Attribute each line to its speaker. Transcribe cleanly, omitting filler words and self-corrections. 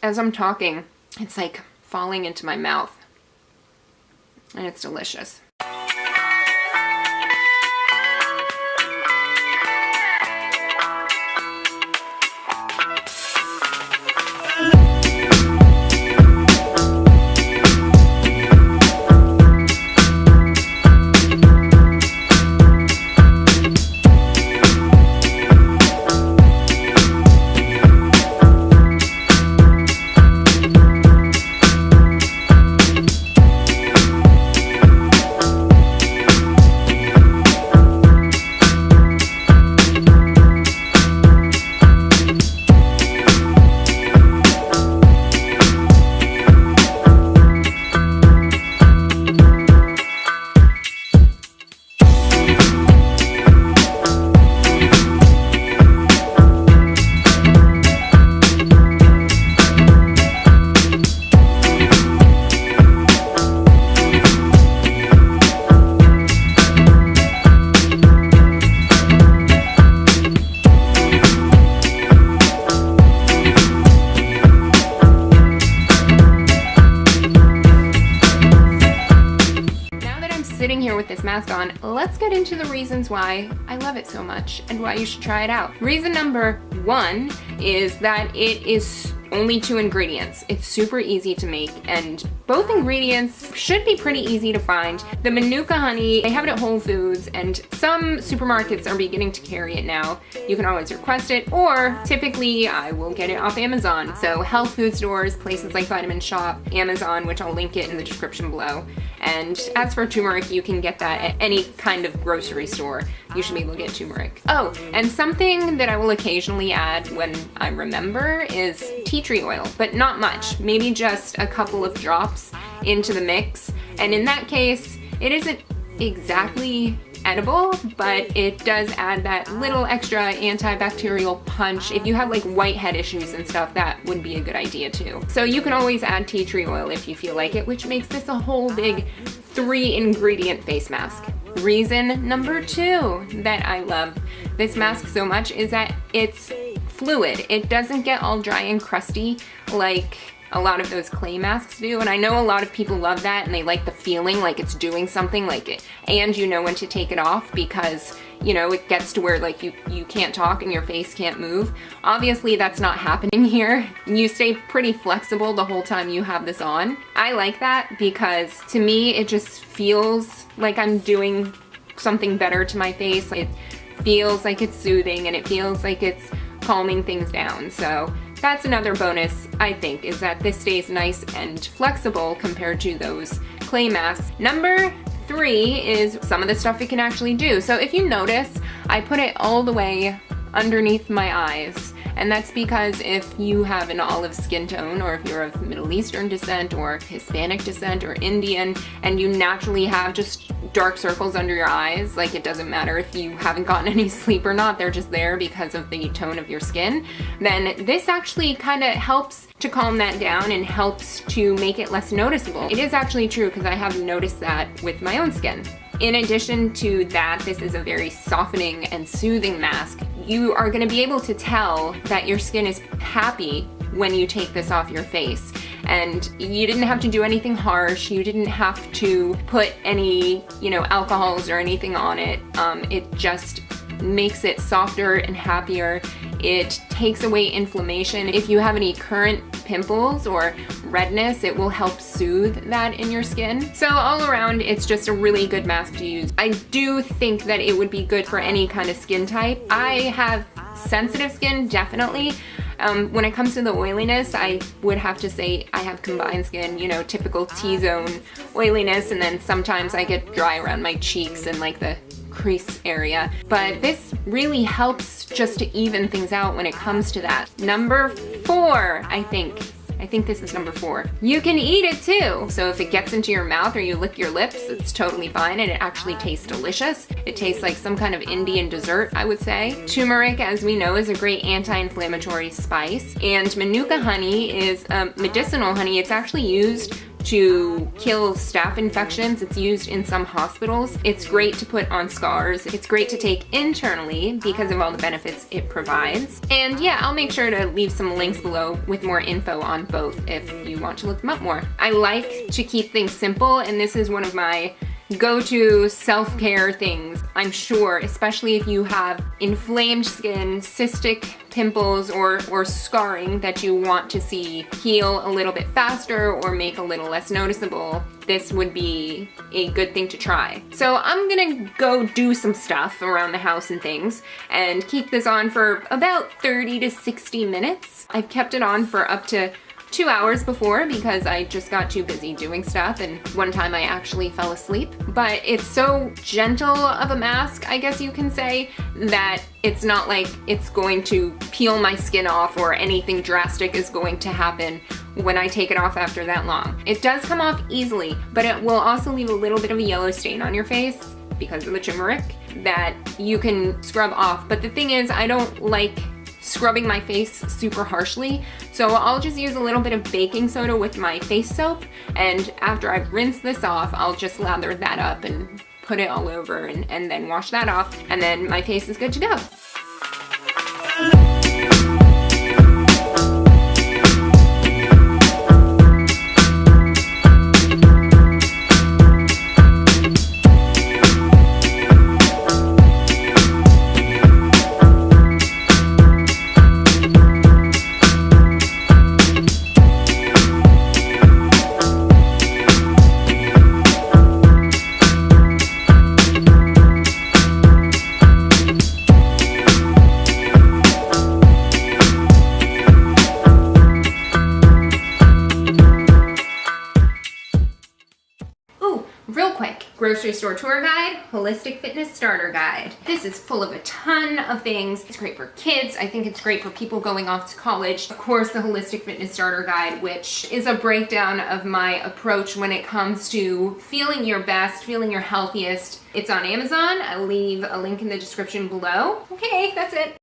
Speaker 1: as I'm talking, it's like falling into my mouth, and it's delicious. Sitting here with this mask on, let's get into the reasons why I love it so much and why you should try it out. Reason number 1 is that it is only 2 ingredients. It's super easy to make, and both ingredients should be pretty easy to find. The Manuka honey, they have it at Whole Foods, and some supermarkets are beginning to carry it now. You can always request it, or typically I will get it off Amazon. So health food stores, places like Vitamin Shop, Amazon, which I'll link it in the description below. And as for turmeric, you can get that at any kind of grocery store. You should be able to get turmeric. Oh, and something that I will occasionally add when I remember is tea tree oil, but not much. Maybe just a couple of drops into the mix. And in that case, it isn't exactly edible, but it does add that little extra antibacterial punch. If you have like whitehead issues and stuff, that would be a good idea too. So you can always add tea tree oil if you feel like it, which makes this a whole big 3 ingredient face mask. Reason number 2 that I love this mask so much is that it's fluid. It doesn't get all dry and crusty like a lot of those clay masks do, and I know a lot of people love that and they like the feeling like it's doing something like it, and you know when to take it off because, you know, it gets to where like you can't talk and your face can't move. Obviously that's not happening here. You stay pretty flexible the whole time you have this on. I like that because to me it just feels like I'm doing something better to my face. It feels like it's soothing and it feels like it's calming things down. So that's another bonus, I think, is that this stays nice and flexible compared to those clay masks. Number 3 is some of the stuff it can actually do. So if you notice, I put it all the way underneath my eyes. And that's because if you have an olive skin tone, or if you're of Middle Eastern descent or Hispanic descent or Indian, and you naturally have just dark circles under your eyes, like it doesn't matter if you haven't gotten any sleep or not, they're just there because of the tone of your skin, then this actually kind of helps to calm that down and helps to make it less noticeable. It is actually true because I have noticed that with my own skin. In addition to that, this is a very softening and soothing mask. You are going to be able to tell that your skin is happy when you take this off your face. And you didn't have to do anything harsh. You didn't have to put any, alcohols or anything on it. It just makes it softer and happier. It takes away inflammation. If you have any current pimples or redness, it will help soothe that in your skin. So all around, it's just a really good mask to use. I do think that it would be good for any kind of skin type. I have sensitive skin, definitely. When it comes to the oiliness, I would have to say I have combined skin, typical T-zone oiliness, and then sometimes I get dry around my cheeks and like the crease area. But this really helps just to even things out when it comes to that. Number 4, I think this is number 4. You can eat it too. So if it gets into your mouth or you lick your lips, it's totally fine, and it actually tastes delicious. It tastes like some kind of Indian dessert, I would say. Turmeric, as we know, is a great anti-inflammatory spice, and Manuka honey is medicinal honey. It's actually used to kill staph infections. It's used in some hospitals. It's great to put on scars. It's great to take internally because of all the benefits it provides. And yeah, I'll make sure to leave some links below with more info on both if you want to look them up more. I like to keep things simple, and this is one of my go-to self-care things, I'm sure, especially if you have inflamed skin, cystic pimples, or scarring that you want to see heal a little bit faster or make a little less noticeable. This would be a good thing to try. So I'm gonna go do some stuff around the house and things and keep this on for about 30 to 60 minutes. I've kept it on for up to 2 hours before because I just got too busy doing stuff, and one time I actually fell asleep. But it's so gentle of a mask, I guess you can say, that it's not like it's going to peel my skin off or anything drastic is going to happen when I take it off after that long. It does come off easily, but it will also leave a little bit of a yellow stain on your face because of the turmeric that you can scrub off. But the thing is, I don't like scrubbing my face super harshly, so I'll just use a little bit of baking soda with my face soap, and after I've rinsed this off, I'll just lather that up and put it all over and then wash that off, and then my face is good to go. Real quick, grocery store tour guide, holistic fitness starter guide. This is full of a ton of things. It's great for kids. I think it's great for people going off to college. Of course, the holistic fitness starter guide, which is a breakdown of my approach when it comes to feeling your best, feeling your healthiest. It's on Amazon. I'll leave a link in the description below. Okay, that's it.